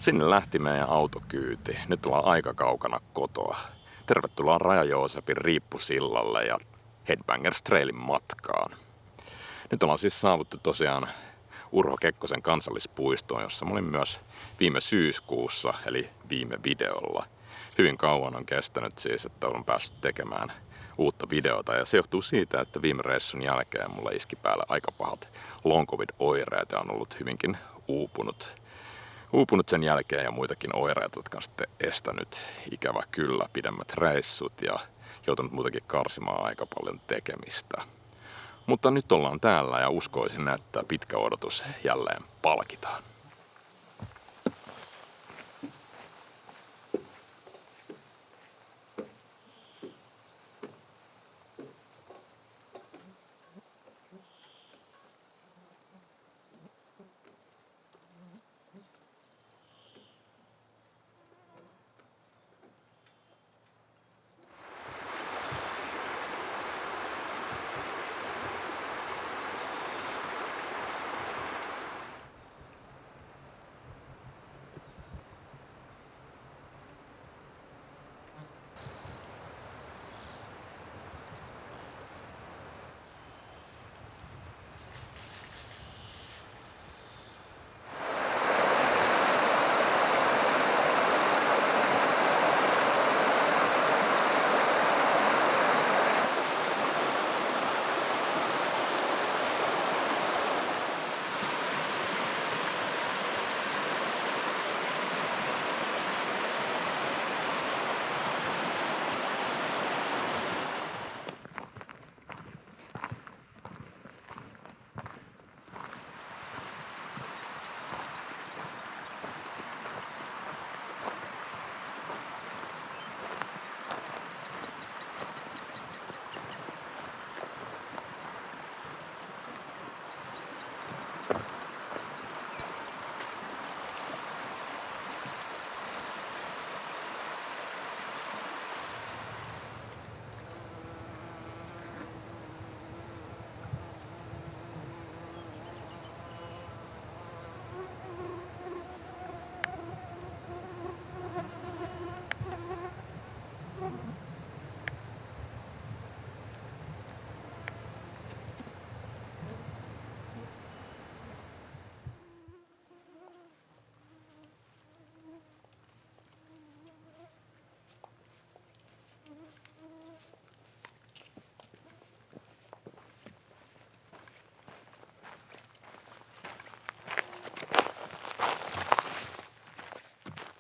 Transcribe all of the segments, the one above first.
Sinne lähti meidän autokyyti. Nyt ollaan aika kaukana kotoa. Tervetuloa Raja-Joosepin Riippusillalle ja Headbangers Trailin matkaan. Nyt ollaan siis saavuttu tosiaan Urho Kekkosen kansallispuistoon, jossa mä olin myös viime syyskuussa, eli viime videolla. Hyvin kauan on kestänyt siis, että olen päässyt tekemään uutta videota, ja se johtuu siitä, että viime reissun jälkeen mulla iski päälle aika pahat long covid-oireet ja on ollut hyvinkin uupunut sen jälkeen ja muitakin oireita, jotka on sitten estänyt ikävä kyllä pidemmät reissut ja joutunut muutenkin karsimaan aika paljon tekemistä. Mutta nyt ollaan täällä ja uskoisin, että pitkä odotus jälleen palkitaan.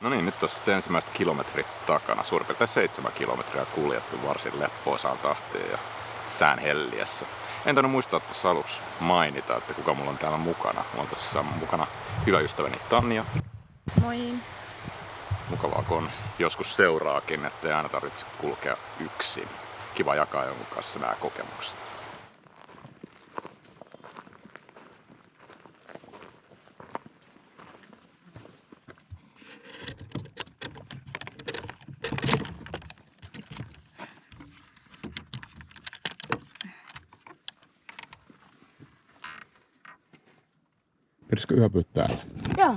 No niin, nyt on sitten ensimmäiset kilometrit takana. Suurin piirtein 7 kilometriä kuljettu varsin leppoisaan tahtiin ja sään helliessä. En tainnut muistaa tuossa aluksi mainita, että kuka mulla on täällä mukana. Mulla on tuossa mukana hyvä ystäväni Tanja. Moi. Mukavaa, kun joskus seuraakin, ettei aina tarvitse kulkea yksin. Kiva jakaa jonkun kanssa nämä kokemukset. Pitäisikö yöpyä täällä? Joo.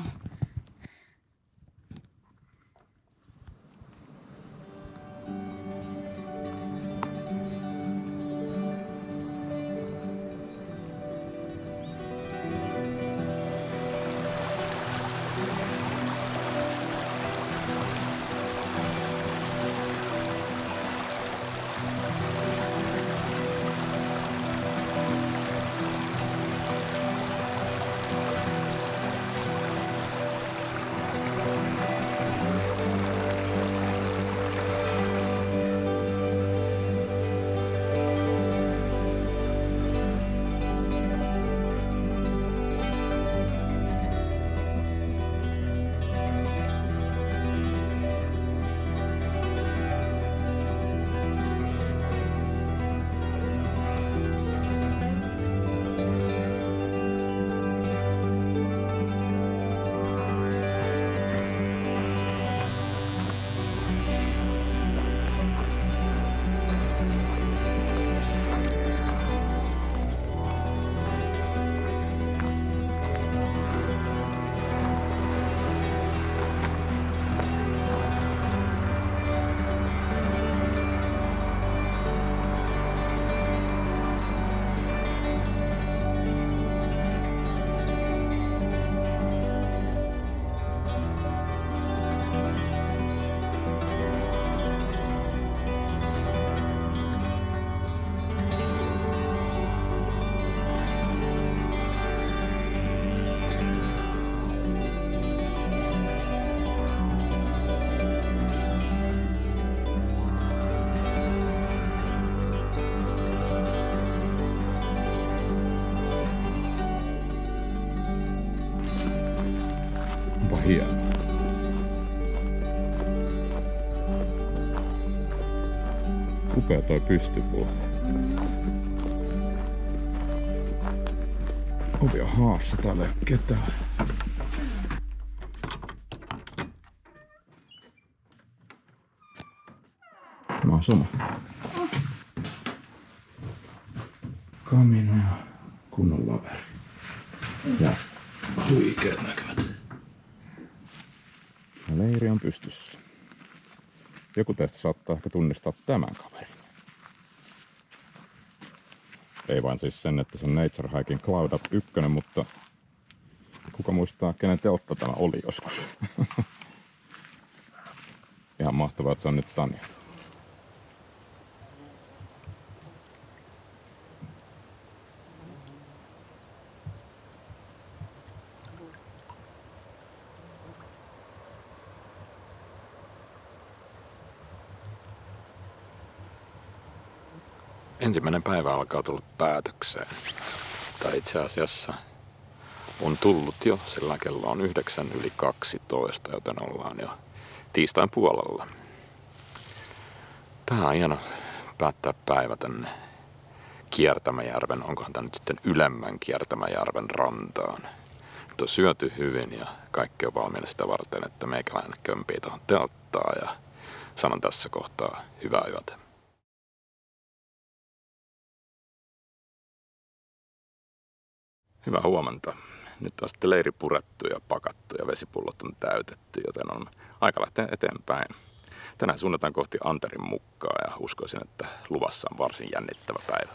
Upea toi pystypuu. Ovi on haassa, täällä ei ole ketään. Mä oon sama. Kamina ja kunnon laveri. Ja huikeet näkymät. Ja leiri on pystyssä. Joku teistä saattaa ehkä tunnistaa tämän kaverin. Ei vain siis sen, että se on Nature Hiking Cloud Up 1, mutta kuka muistaa, kenen teotta tämä oli joskus. Ihan mahtavaa, että se on nyt Tanja. Ensimmäinen päivä alkaa tulla päätökseen. Tai itse asiassa on tullut jo, sillä kello on 9:12, joten ollaan jo tiistain puolella. Tää on hieno päättää päivä tänne Kiertämäjärven, onkohan tämä nyt sitten ylemmän Kiertämäjärven rantaan. Nyt on syöty hyvin ja kaikki on valmiina sitä varten, että meikäläinen kömpii tuohon telttaan ja sanon tässä kohtaa hyvää yötä. Hyvää huomenta. Nyt on sitten leiri purettu ja pakattu ja vesipullot on täytetty, joten on aika lähteä eteenpäin. Tänään suunnataan kohti Anterin mukkaa ja uskoisin, että luvassa on varsin jännittävä päivä.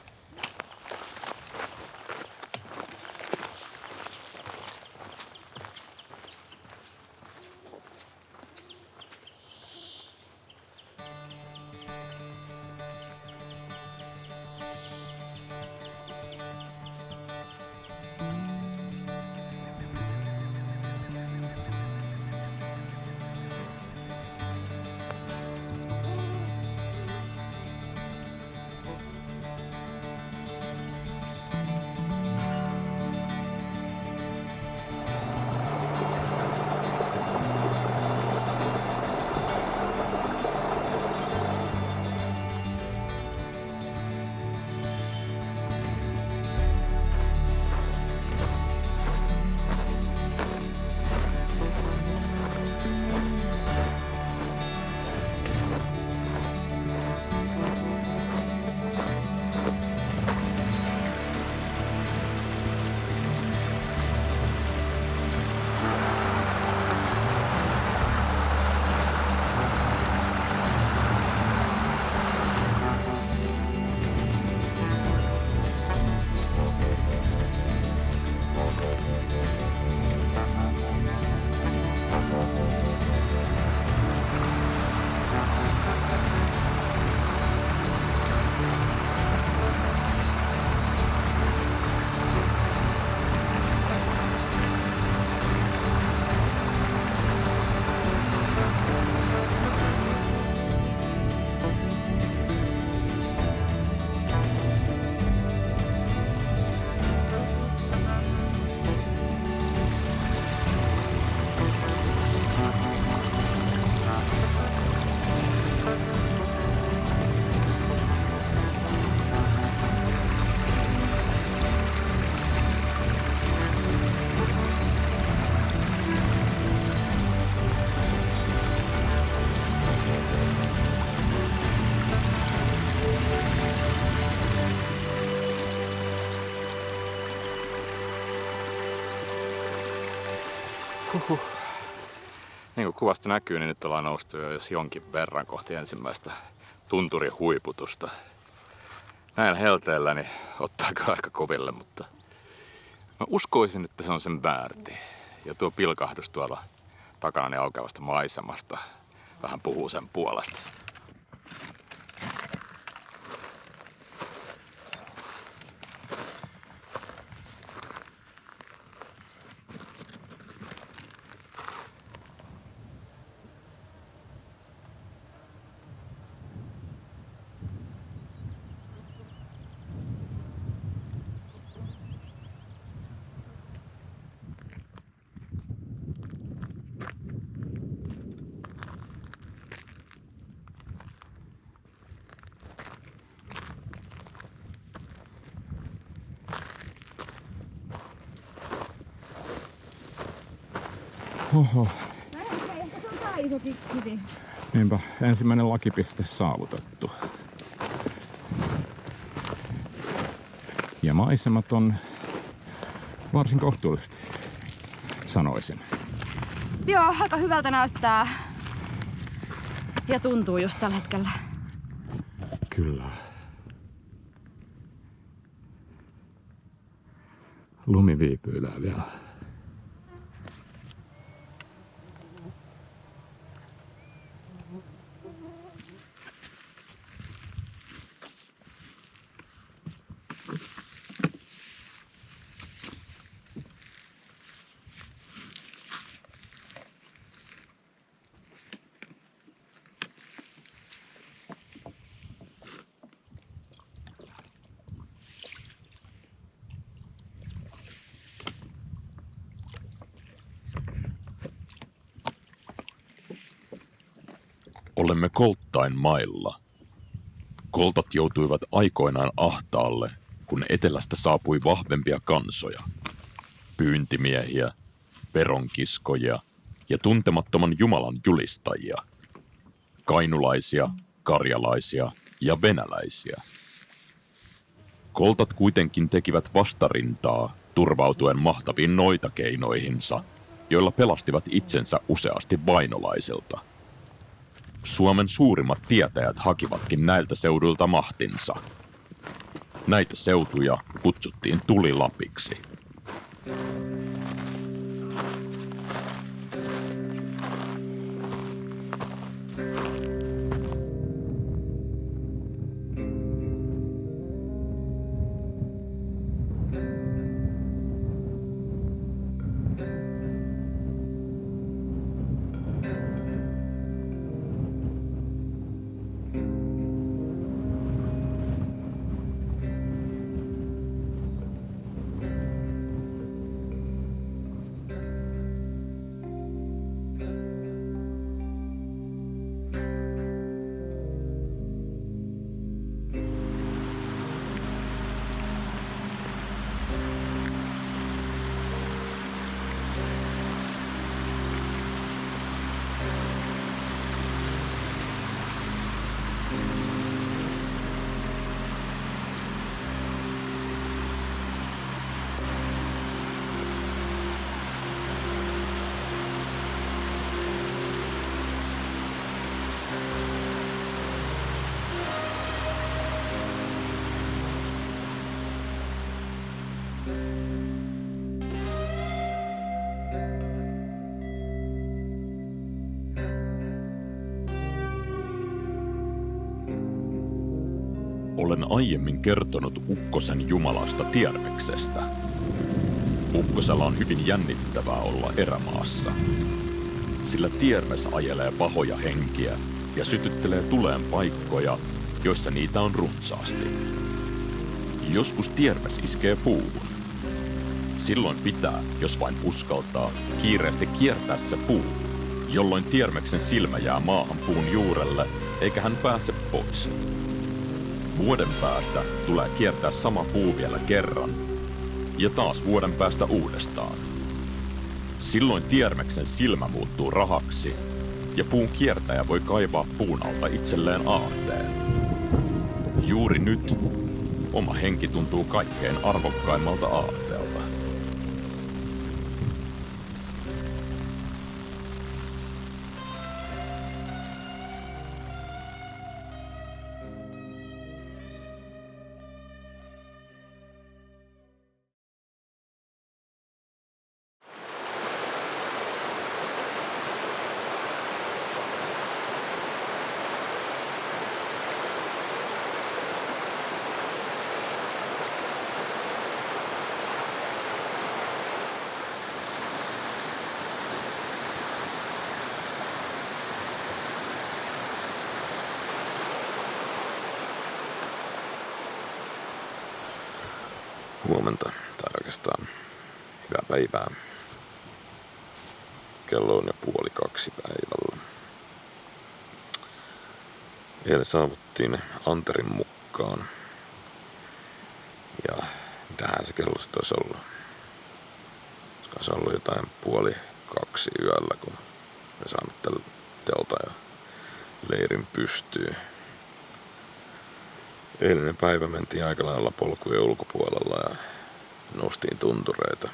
Niin kuin kuvasta näkyy, niin nyt ollaan noustu jo jos jonkin verran kohti ensimmäistä tunturihuiputusta. Näin helteellä niin ottaako aika koville, mutta mä uskoisin, että se on sen väärti. Ja tuo pilkahdus tuolla takana aukeavasta maisemasta vähän puhuu sen puolesta. Oho. Ehkä se on tää iso kivi. Niinpä, ensimmäinen lakipiste saavutettu. Ja maisemat on varsin kohtuullisesti, sanoisin. Joo, aika hyvältä näyttää. Ja tuntuu just tällä hetkellä. Kyllä. Lumi viipyilää vielä. Olemme Kolttain mailla. Koltat joutuivat aikoinaan ahtaalle, kun etelästä saapui vahvempia kansoja. Pyyntimiehiä, veronkiskoja ja tuntemattoman Jumalan julistajia. Kainulaisia, karjalaisia ja venäläisiä. Koltat kuitenkin tekivät vastarintaa turvautuen mahtaviin noitakeinoihinsa, joilla pelastivat itsensä useasti vainolaisilta. Suomen suurimmat tietäjät hakivatkin näiltä seuduilta mahtinsa. Näitä seutuja kutsuttiin Tulilapiksi. Olen aiemmin kertonut Ukkosen jumalasta Tierveksestä. Ukkosella on hyvin jännittävää olla erämaassa. Sillä Tierves ajelee pahoja henkiä ja sytyttelee tuleen paikkoja, joissa niitä on runsaasti. Joskus Tierves iskee puuhun. Silloin pitää, jos vain uskaltaa, kiireesti kiertää se puu, jolloin Tierveksen silmä jää maahan puun juurelle, eikä hän pääse pois. Vuoden päästä tulee kiertää sama puu vielä kerran, ja taas vuoden päästä uudestaan. Silloin Tierveksen silmä muuttuu rahaksi, ja puun kiertäjä voi kaivaa puun alta itselleen aarteen. Juuri nyt oma henki tuntuu kaikkein arvokkaimmalta aarteelta. Huomenta, tai oikeastaan hyvää päivää. Kello on jo 1:30 päivällä. Eilen saavuttiin Anterin mukaan. Ja mitähän se kellosta olisi ollut? Olisiko se ollut jotain 2 yöllä, kun me saanut tällä telta ja leirin pystyyn. Eilinen päivä mentiin aika lailla polkujen ulkopuolella ja noustiin tuntureita.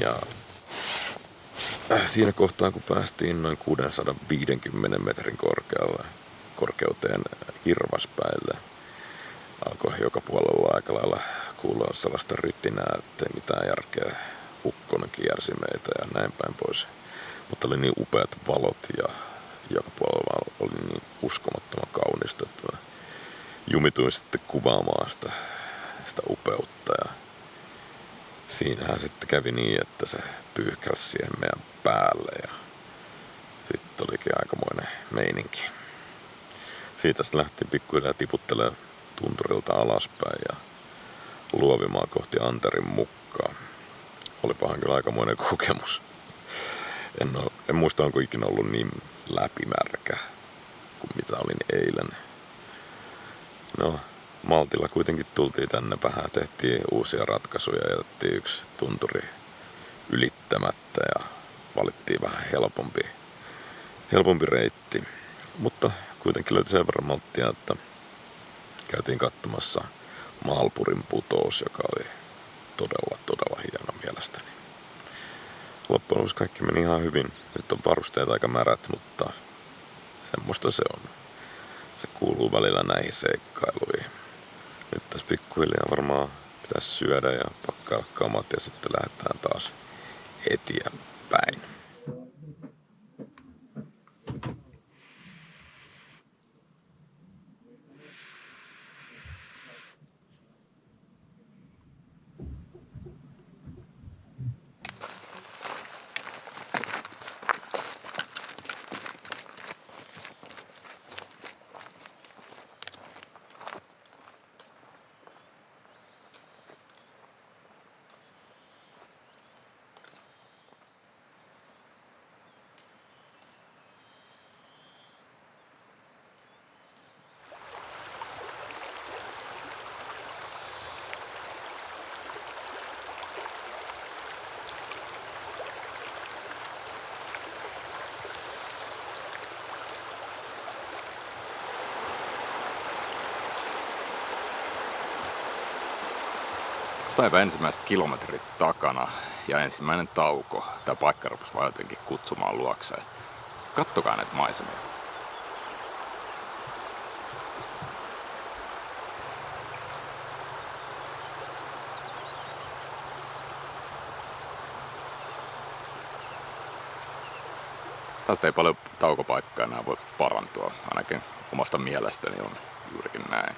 Ja siinä kohtaa, kun päästiin noin 650 metrin korkeuteen Hirvaspäille, alkoi joka puolella aika lailla kuulla sellaista rytinää, ettei mitään järkeä. Ukkonen kiersi meitä ja näin päin pois. Mutta oli niin upeat valot ja joka puolella oli niin uskomattoman kaunista, että mä jumituin sitten kuvaamaan sitä upeutta. Ja siinähän sitten kävi niin, että se pyyhkäsi siihen meidän päälle ja sitten olikin aikamoinen meininki. Siitä sitten lähti pikkuhiljaa tiputtelemaan tunturilta alaspäin ja luovimaan kohti Anterin mukkaa. Olipahan kyllä aikamoinen kokemus. En muista, onko ikinä ollut niin läpimärkä kuin mitä olin eilen. No, maltilla kuitenkin tultiin tänne vähän, tehtiin uusia ratkaisuja ja jätettiin yksi tunturi ylittämättä ja valittiin vähän helpompi reitti. Mutta kuitenkin löytyi sen verran malttia, että käytiin katsomassa Maalpurin putous, joka oli todella hieno mielestäni. Loppujen lopuksi kaikki meni ihan hyvin. Nyt on varusteet aika märät, mutta semmoista se on. Se kuuluu välillä näihin seikkailuihin. Nyt tässä pikkuhiljaa varmaan pitäisi syödä ja pakkailla kamat ja sitten lähdetään taas eteenpäin. Päivän ensimmäiset kilometrit takana ja ensimmäinen tauko. Tämä paikka rupesi vaan jotenkin kutsumaan luokseen. Kattokaa näitä maisemia. Tästä ei paljon taukopaikkaa enää voi parantua. Ainakin omasta mielestäni on juurikin näin.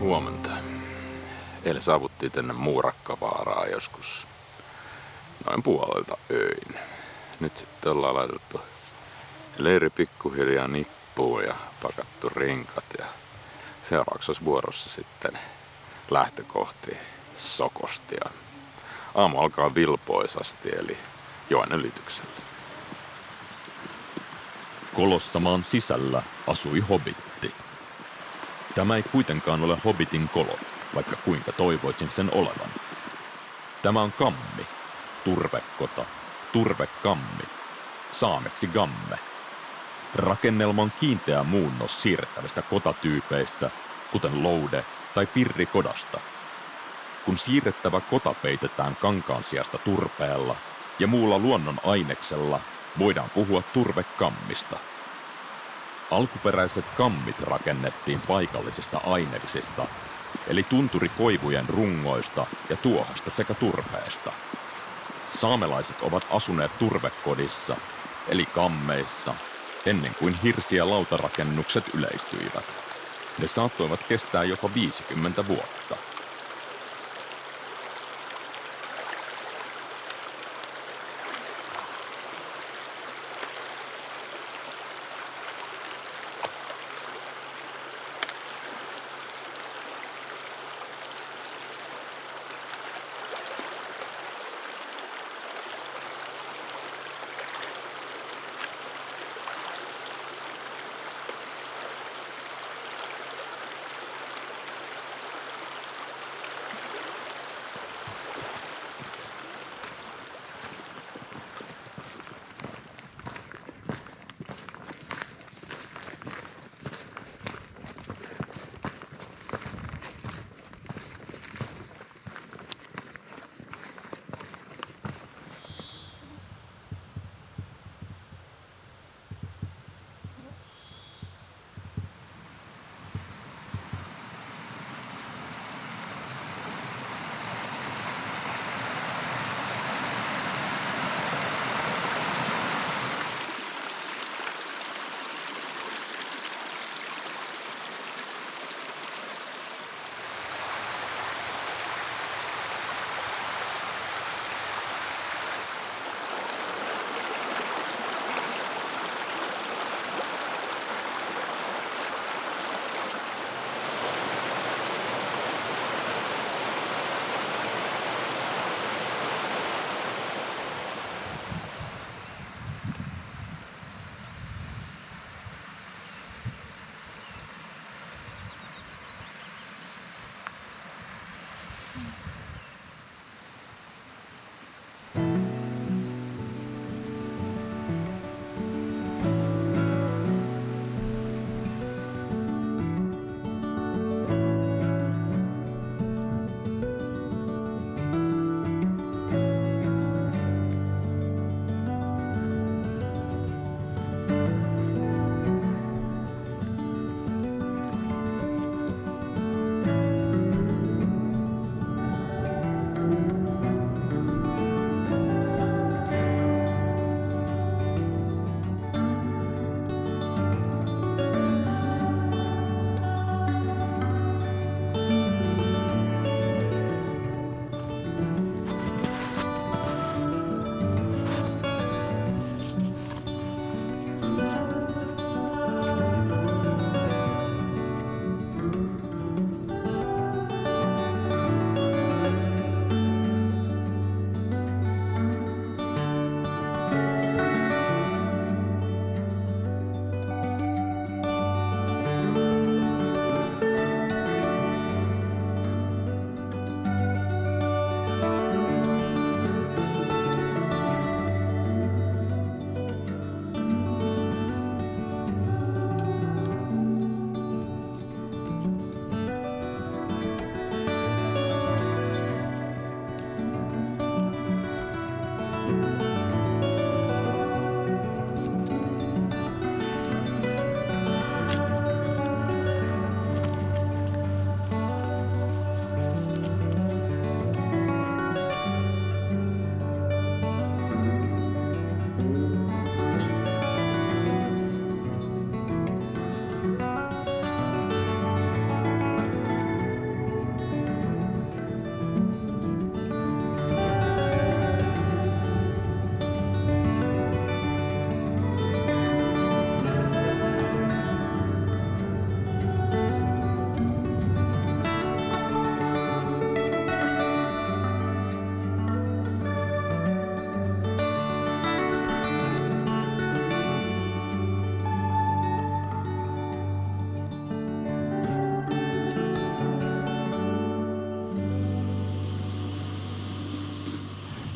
Huomenta. Eilen saavuttiin tänne Muurakkavaaraan joskus noin 2:30. Nyt sitten ollaan laitettu leiri pikkuhiljaa nippuun ja pakattu rinkat. Ja seuraavaksi olisi vuorossa sitten lähtö kohti Sokostia. Aamu alkaa vilpoisasti eli joen ylityksellä. Kolossamaan sisällä asui hobbitti. Tämä ei kuitenkaan ole hobbitin kolo, vaikka kuinka toivoisin sen olevan. Tämä on kammi, turvekota, turvekammi, saameksi gamme. Rakennelma on kiinteä muunnos siirrettävistä kotatyypeistä, kuten loude- tai pirrikodasta. Kun siirrettävä kota peitetään kankaan sijasta turpeella ja muulla luonnon aineksella, voidaan puhua turvekammista. Alkuperäiset kammit rakennettiin paikallisista aineksista, eli tunturikoivujen rungoista ja tuohasta sekä turpeesta. Saamelaiset ovat asuneet turvekodissa, eli kammeissa, ennen kuin hirsi- ja lautarakennukset yleistyivät. Ne saattoivat kestää jopa 50 vuotta.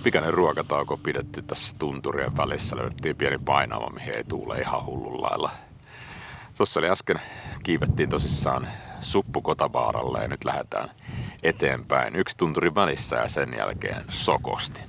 Pikainen ruokatauko pidetty tässä tunturien välissä. Löydettiin pieni painava, mihin ei tuule ihan hullun lailla. Tuossa oli äsken, kiivettiin tosissaan suppu Kotavaaralle ja nyt lähdetään eteenpäin. Yksi tunturi välissä ja sen jälkeen Sokosti.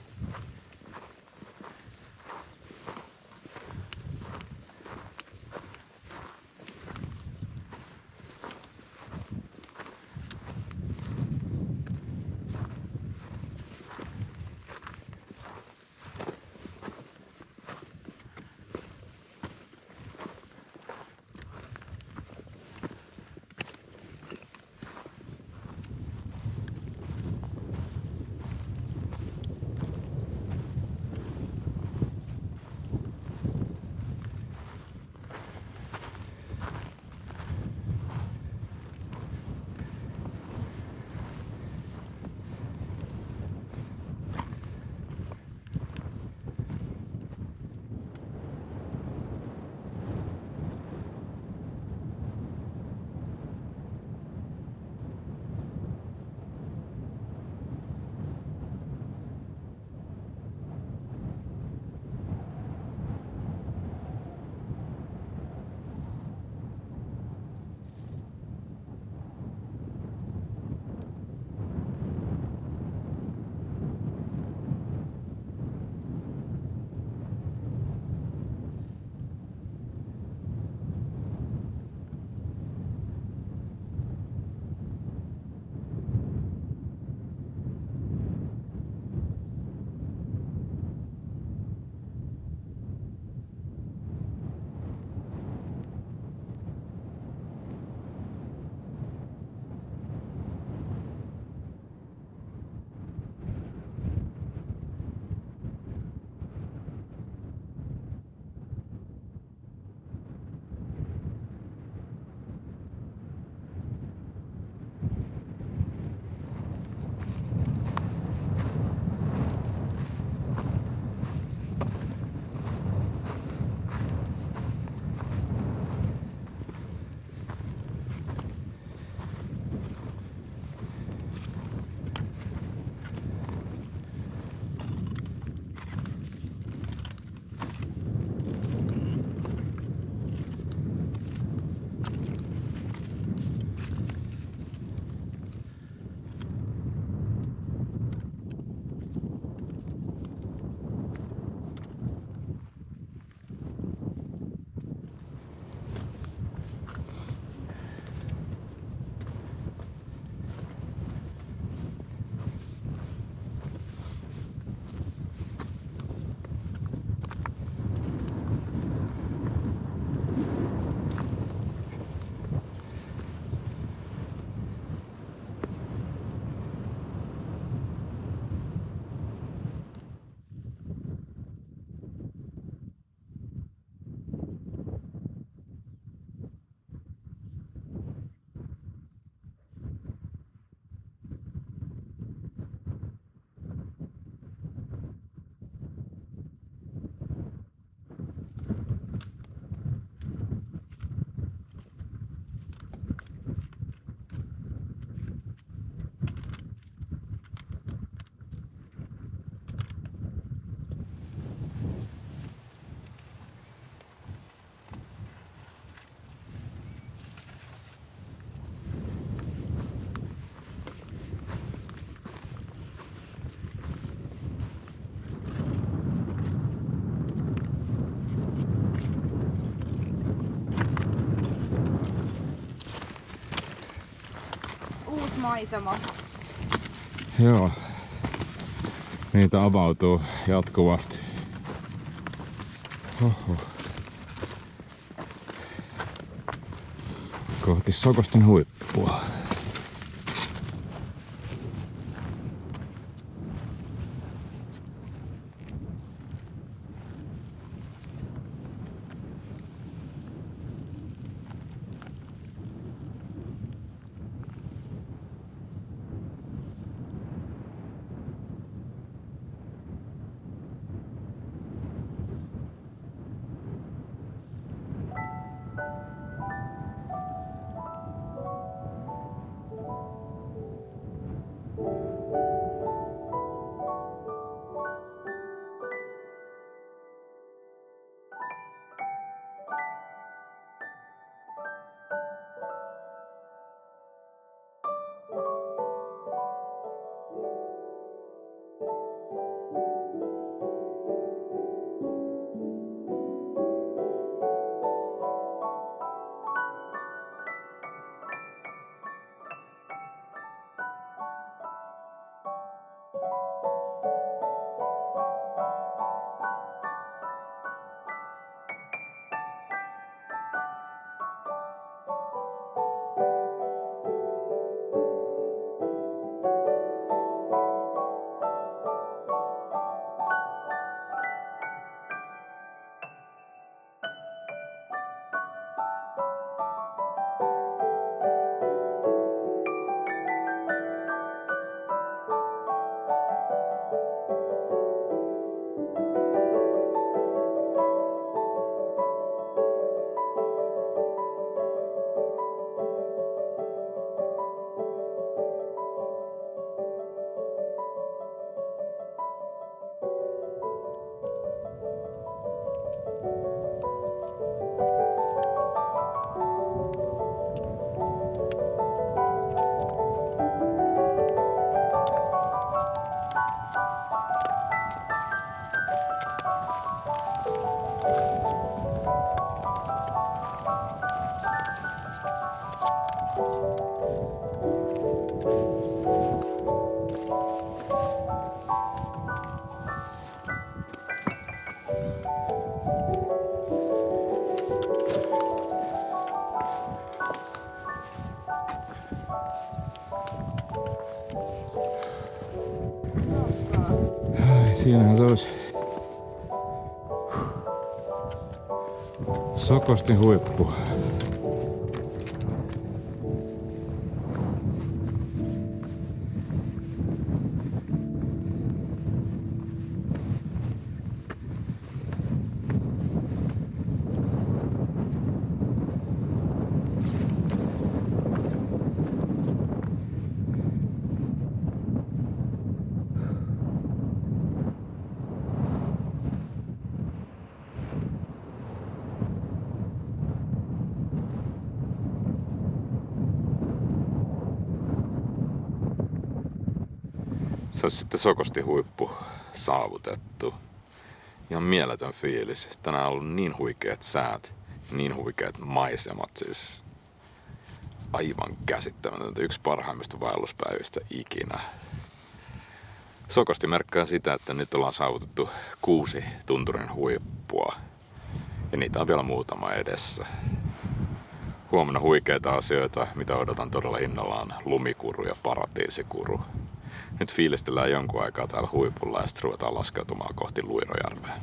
maisema. Joo. Niitä avautuu jatkuvasti. Oho. Kohti Sokosten huippua. Siinähän se olisi Sokostin huippu. Se on sitten Sokostin huippu saavutettu. Ihan mieletön fiilis. Tänään on ollut niin huikeat säät, niin huikeat maisemat. Siis aivan käsittämätöntä. Yksi parhaimmista vaelluspäivistä ikinä. Sokosti merkkaa sitä, että nyt ollaan saavutettu 6 tunturin huippua. Ja niitä on vielä muutama edessä. Huomenna huikeita asioita, mitä odotan todella innollaan. Lumikuru ja paratiisikuru. Nyt fiilistellään jonkun aikaa täällä huipulla ja sitten ruvetaan laskeutumaan kohti Luirojärveä.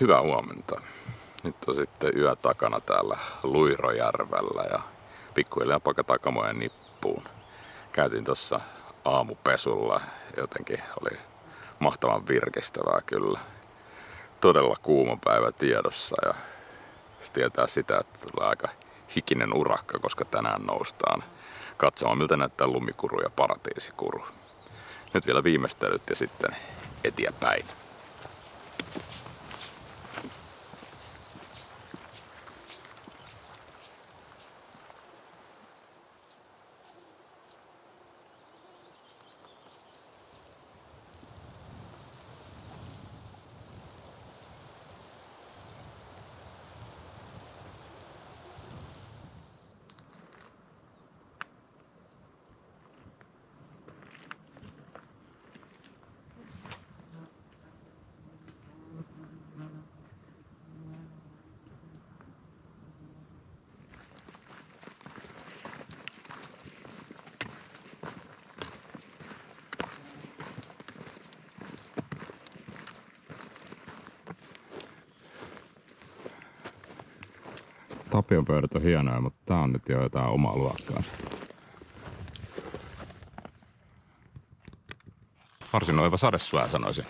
Hyvää huomenta. Nyt on sitten yö takana täällä Luirojärvellä ja pikkuhiljaa pakataan kamoja nippuun. Käytiin tuossa aamupesulla, jotenkin oli mahtavan virkistävää kyllä. Todella kuuma päivä tiedossa ja se tietää sitä, että tulee aika hikinen urakka, koska tänään noustaan katsomaan miltä näyttää lumikuru ja paratiisikuru. Nyt vielä viimeistelyt ja sitten eteenpäin. Tapion pöydät on hienoja, mutta tää on nyt jo jotain omaa luokkaansa. Varsin oiva sadesuoja, sanoisin.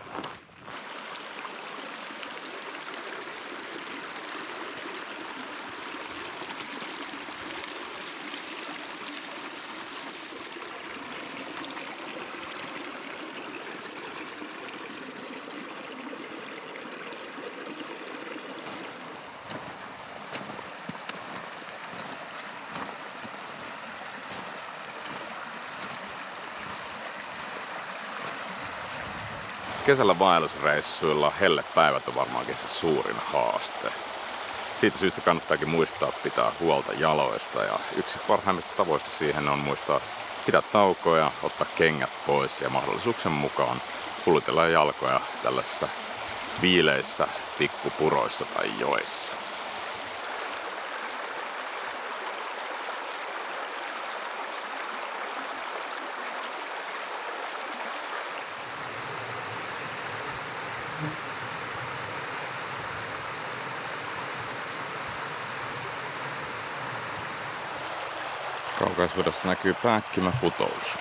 Kesällä vaellusreissuilla hellepäivät on varmaankin se suurin haaste. Siitä syystä kannattaakin muistaa pitää huolta jaloista ja yksi parhaimmista tavoista siihen on muistaa pitää taukoja, ottaa kengät pois ja mahdollisuuksien mukaan kulutella jalkoja tällaisissa viileissä pikkupuroissa tai joissa. Kaukaisuudessa näkyy Pääkkimäputous.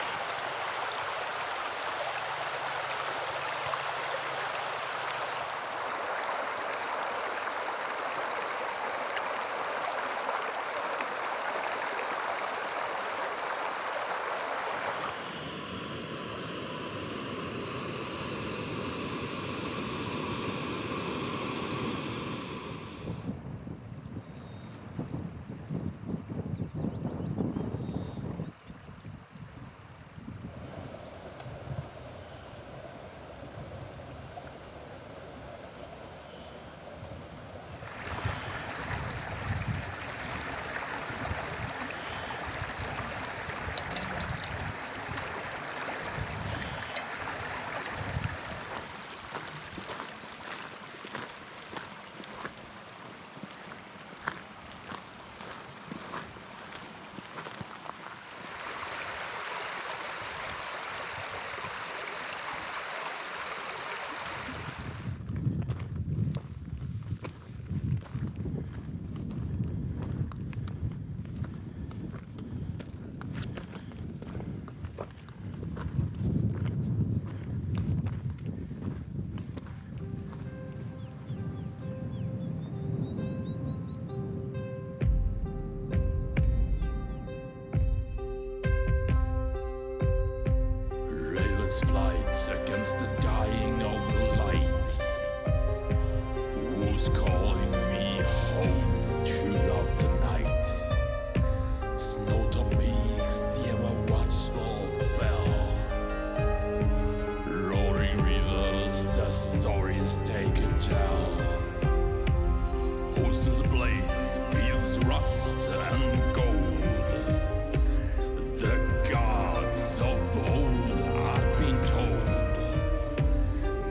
Flight against the dying of the light. Who's calling me home throughout the night? Snowtop peaks, the ever watchful fell. Roaring rivers, the stories they can tell. Ocean's blaze feels rust and gold. The gods of old, I've been told,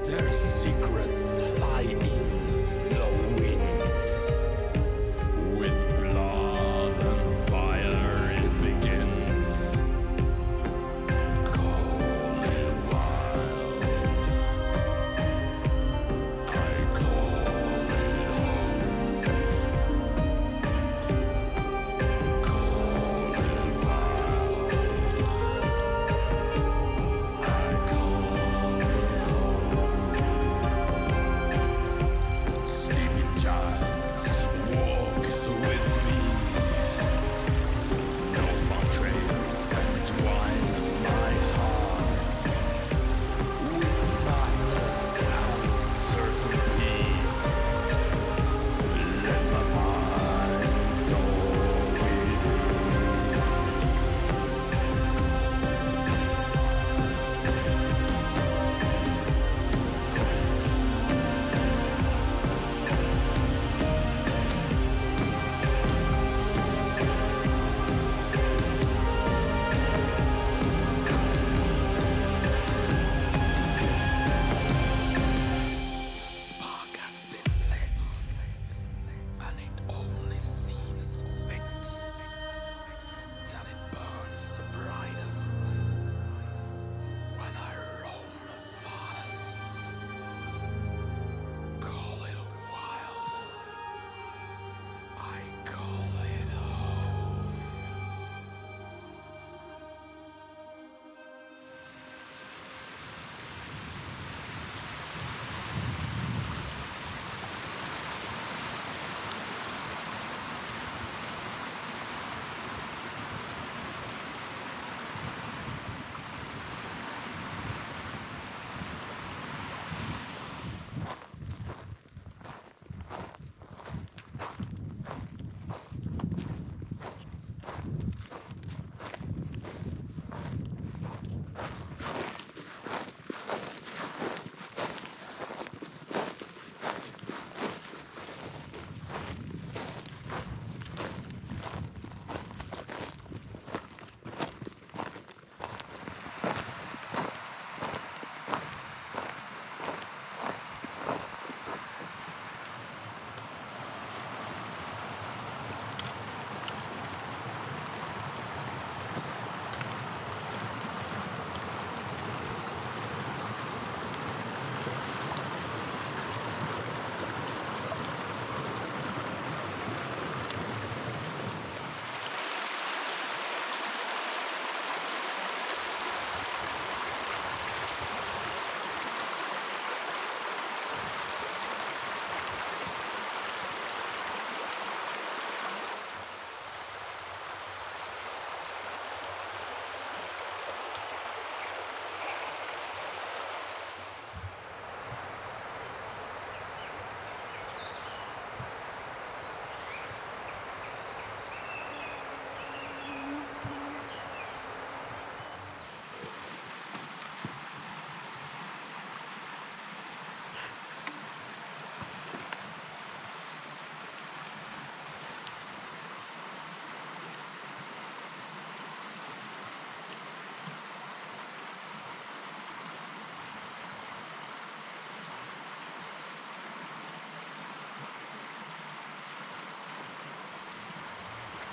their secrets lie in the winds. With blood and fire it begins. Call it wild, I call it home. Call it wild, I call it home.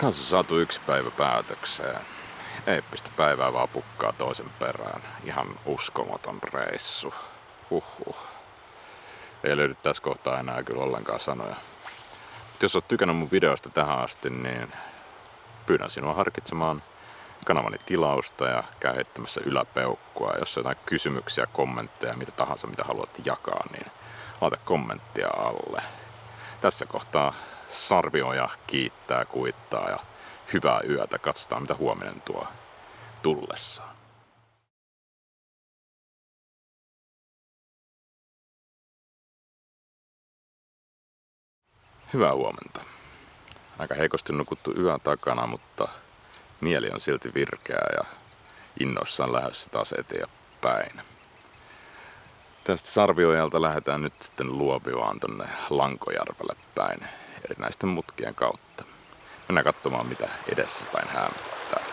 Taas on saatu yksi päivä päätökseen. Eeppistä päivää vaan pukkaa toisen perään. Ihan uskomaton reissu. Ei löydy tässä kohtaa enää kyllä ollenkaan sanoja. Mut jos oot tykännyt mun videosta tähän asti, niin pyydän sinua harkitsemaan kanavani tilausta ja käy heittämässä yläpeukkua. Jos on jotain kysymyksiä, kommentteja, mitä tahansa mitä haluat jakaa, niin laita kommenttia alle. Tässä kohtaa Sarvioja kiittää, kuittaa ja hyvää yötä. Katsotaan mitä huominen tuo tullessaan. Hyvää huomenta. Aika heikosti nukuttu yön takana, mutta mieli on silti virkeä ja innoissaan lähdössä taas eteenpäin. Tästä Sarviojalta lähdetään nyt sitten Luopioaan tonne Lankojärvelle päin erinäisten mutkien kautta. Mennään katsomaan mitä edessäpäin häämöttää.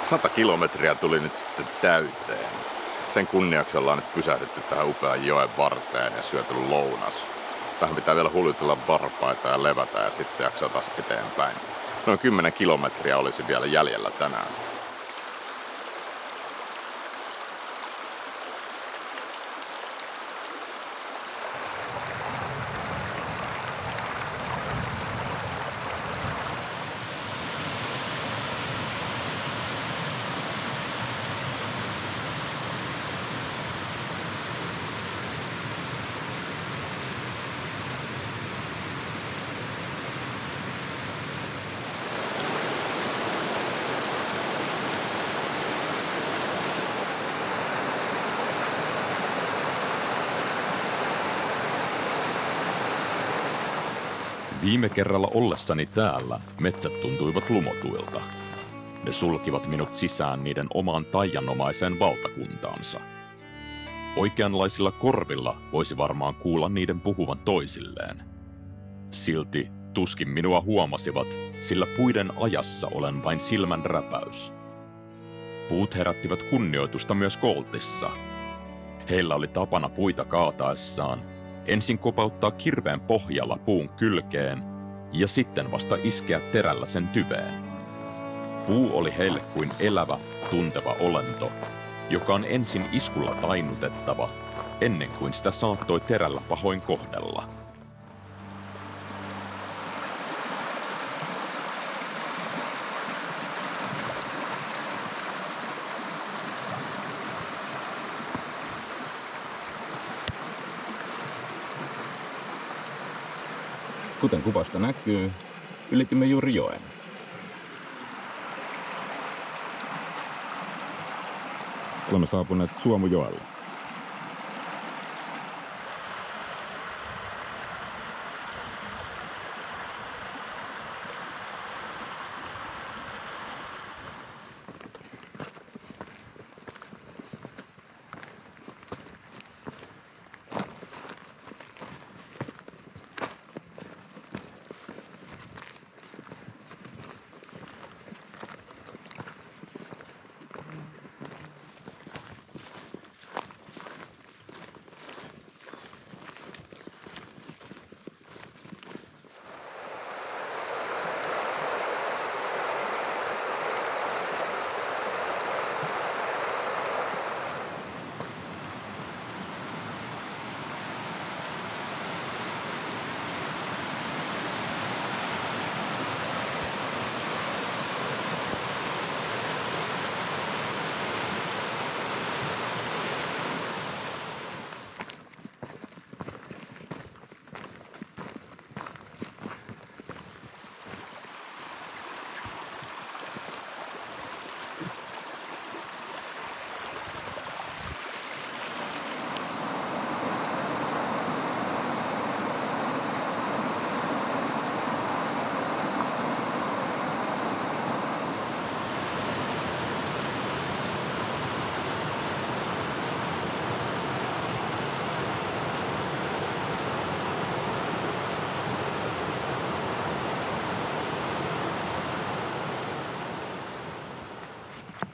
Sata kilometriä tuli nyt sitten täyteen. Sen kunniaksi ollaan nyt pysähdytty tähän upean joen varteen ja syöty lounas. Vähän pitää vielä huljutella varpaita ja levätä ja sitten jaksaa taas eteenpäin. Noin 10 kilometriä olisi vielä jäljellä tänään. Viime kerralla ollessani täällä metsät tuntuivat lumotuilta. Ne sulkivat minut sisään niiden omaan taianomaiseen valtakuntaansa. Oikeanlaisilla korvilla voisi varmaan kuulla niiden puhuvan toisilleen. Silti tuskin minua huomasivat, sillä puiden ajassa olen vain silmän räpäys. Puut herättivät kunnioitusta myös Koltissa. Heillä oli tapana puita kaataessaan ensin kopauttaa kirveen pohjalla puun kylkeen ja sitten vasta iskeä terällä sen tyveen. Puu oli heille kuin elävä, tunteva olento, joka on ensin iskulla tainnutettava, ennen kuin sitä saattoi terällä pahoin kohdella. Kuten kuvasta näkyy, ylitimme juuri joen. Olemme saapuneet Suomujoelle.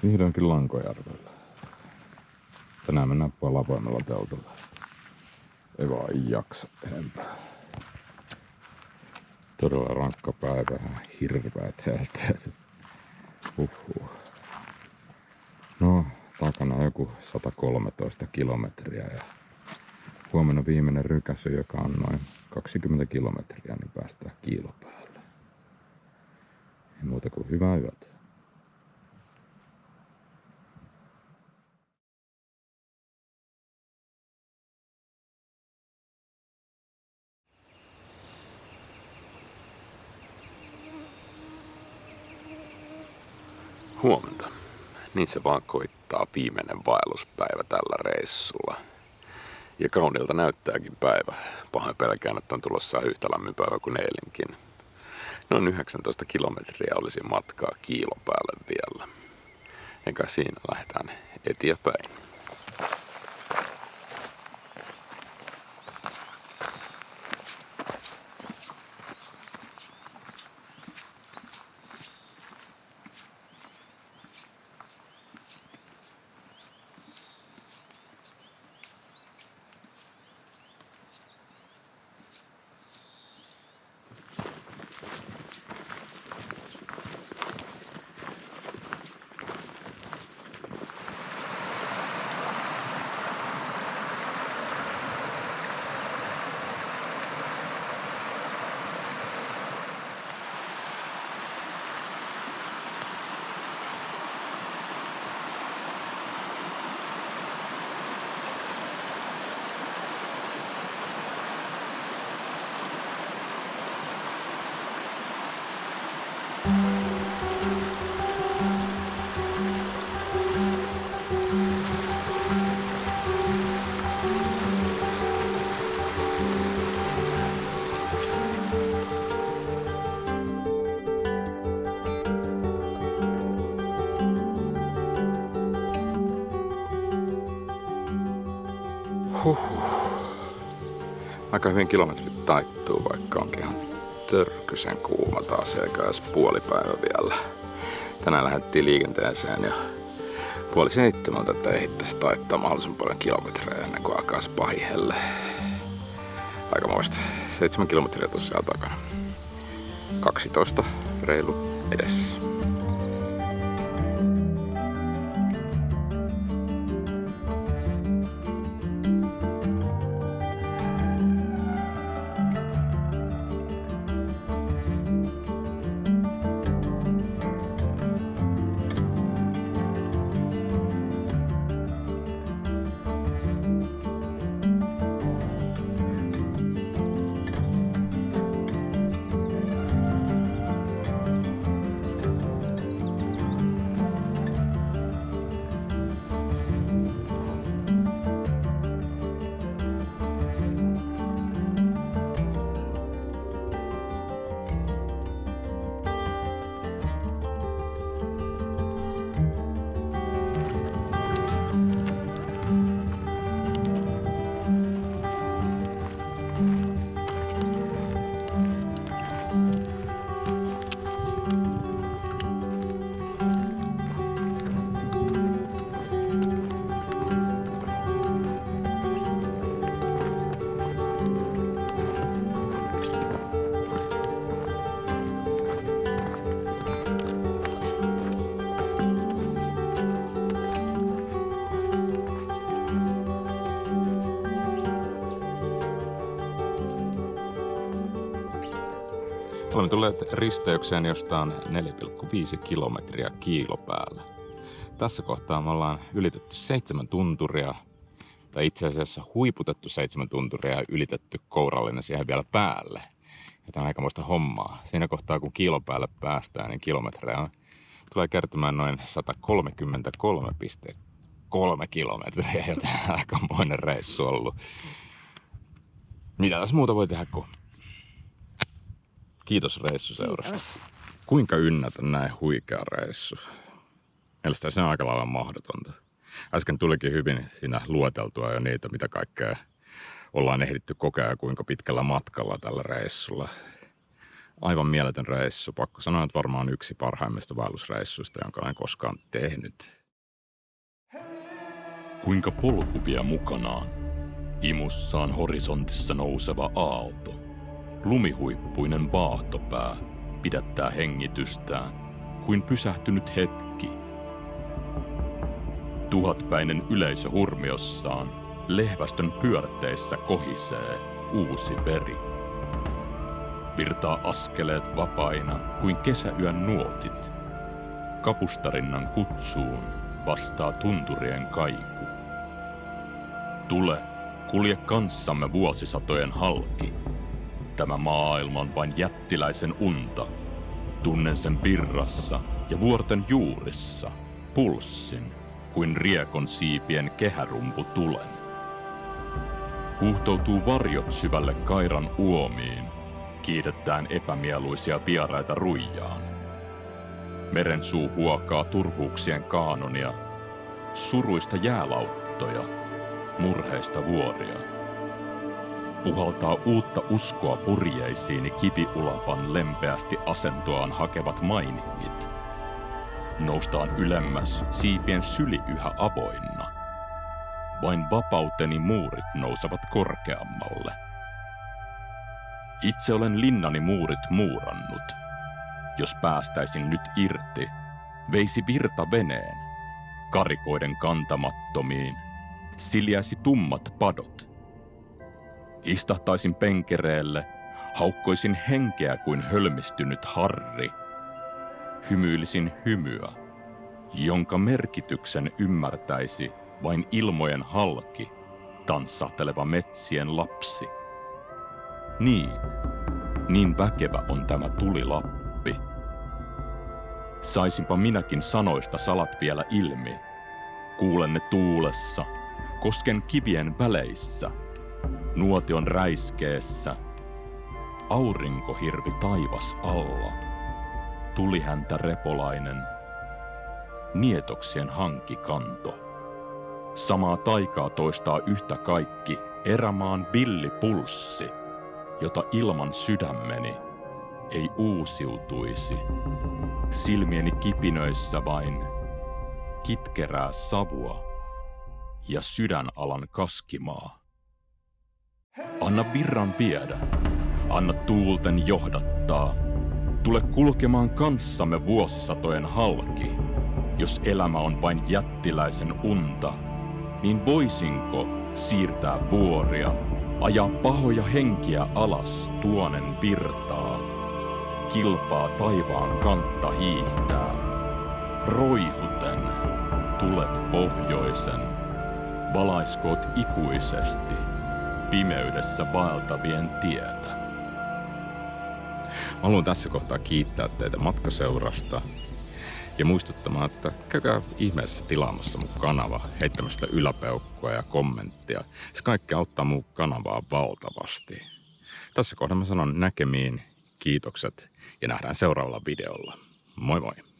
Vihdoinkin Lankojärvellä. Tänään mennään palavoimella teltalla. Ei vaan jaksa enempää. Todella rankka päivä, hirveät helteet. No, takana joku 113 kilometriä ja huomenna viimeinen rykäsy, joka on noin 20 kilometriä, niin päästään Kiilopäälle. Ei muuta kuin hyvää yötä. Huomenta. Niin se vaan koittaa viimeinen vaelluspäivä tällä reissulla. Ja kauniilta näyttääkin päivä. Pahoin pelkään, että on tulossa yhtä lämmin päivä kuin eilenkin. Noin 19 kilometriä olisi matkaa Kiilopäälle vielä. Eikä siinä lähdetään eteenpäin. Aika hyvin kilometrit taittuu, vaikka onkin ihan törkysen kuuma taas, eikä edes puolipäivä vielä. Tänään lähdettiin liikenteeseen ja 6:30, että ehdittäisi taittaa mahdollisimman paljon kilometrejä ennen kuin alkaa se pahin helle. Aikamoista. 7 kilometriä tosiaan takana. 12 reilu edessä. Olemme tulleet risteykseen, josta on 4,5 kilometriä kiilopäällä. Tässä kohtaa me ollaan ylitetty 7 tunturia, tai itse asiassa huiputettu 7 tunturia ja ylitetty kourallinen siihen vielä päälle. Joten on aikamoista hommaa. Siinä kohtaa kun kiilopäälle päästään, niin kilometrejä tulee kertymään noin 133,3 kilometriä, joten aikamoinen reissu ollut. Mitä tässä muuta voi tehdä kuin kiitos reissuseurasta. Kiitos. Kuinka ynnätä näin huikea reissu? Mielestäni se on aika lailla mahdotonta. Äsken tulikin hyvin siinä lueteltua jo niitä, mitä kaikkea ollaan ehditty kokea ja kuinka pitkällä matkalla tällä reissulla. Aivan mieletön reissu. Pakko sanoa, että varmaan yksi parhaimmista vaellusreissuista, jonka olen koskaan tehnyt. Kuinka polku vie mukanaan? Imussaan horisontissa nouseva aalto. Lumihuippuinen vaahtopää pidättää hengitystään kuin pysähtynyt hetki. Tuhatpäinen yleisö hurmiossaan lehvästön pyörteissä kohisee uusi veri. Virtaa askeleet vapaina kuin kesäyön nuotit. Kapustarinnan kutsuun vastaa tunturien kaiku. Tule, kulje kanssamme vuosisatojen halki. Tämä maailma on vain jättiläisen unta. Tunnen sen virrassa ja vuorten juurissa, pulssin, kuin riekon siipien kehärumpu tulen. Huuhtoutuu varjot syvälle kairan uomiin, kiidettään epämieluisia vieraita ruijaan. Merensuu huokaa turhuuksien kaanonia, suruista jäälauttoja, murheista vuoria. Puhaltaa uutta uskoa purjeisiini kiviulapan lempeästi asentoaan hakevat mainingit. Noustaan ylemmäs siipien syli yhä avoinna. Vain vapauteni muurit nousevat korkeammalle. Itse olen linnani muurit muurannut. Jos päästäisin nyt irti, veisi virta veneen. Karikoiden kantamattomiin, siljäisi tummat padot. Istahtaisin penkereelle, haukkoisin henkeä kuin hölmistynyt harri. Hymyilisin hymyä, jonka merkityksen ymmärtäisi vain ilmojen halki, tanssahteleva metsien lapsi. Niin väkevä on tämä tulilappi. Saisinpa minäkin sanoista salat vielä ilmi. Kuulen ne tuulessa, kosken kivien väleissä, nuotion räiskeessä, aurinkohirvi taivas alla, tuli häntä repolainen, nietoksien hankikanto, Samaa taikaa toistaa yhtä kaikki erämaan villipulssi, jota ilman sydämeni ei uusiutuisi. Silmieni kipinöissä vain kitkerää savua ja sydänalan kaskimaa. Anna virran viedä, anna tuulten johdattaa. Tule kulkemaan kanssamme vuosisatojen halki. Jos elämä on vain jättiläisen unta, niin voisinko siirtää vuoria, ajaa pahoja henkiä alas tuonen virtaa. Kilpaa taivaan kantta hiihtää. Roihuten tulet pohjoisen, valaiskoot ikuisesti pimeydessä vaeltavien tietä. Mä haluan tässä kohtaa kiittää teitä matkaseurasta ja muistuttamaan, että käykää ihmeessä tilaamassa mun kanava, heittämästä yläpeukkua ja kommenttia. Se kaikki auttaa mun kanavaa valtavasti. Tässä kohdassa mä sanon näkemiin, kiitokset ja nähdään seuraavalla videolla. Moi moi!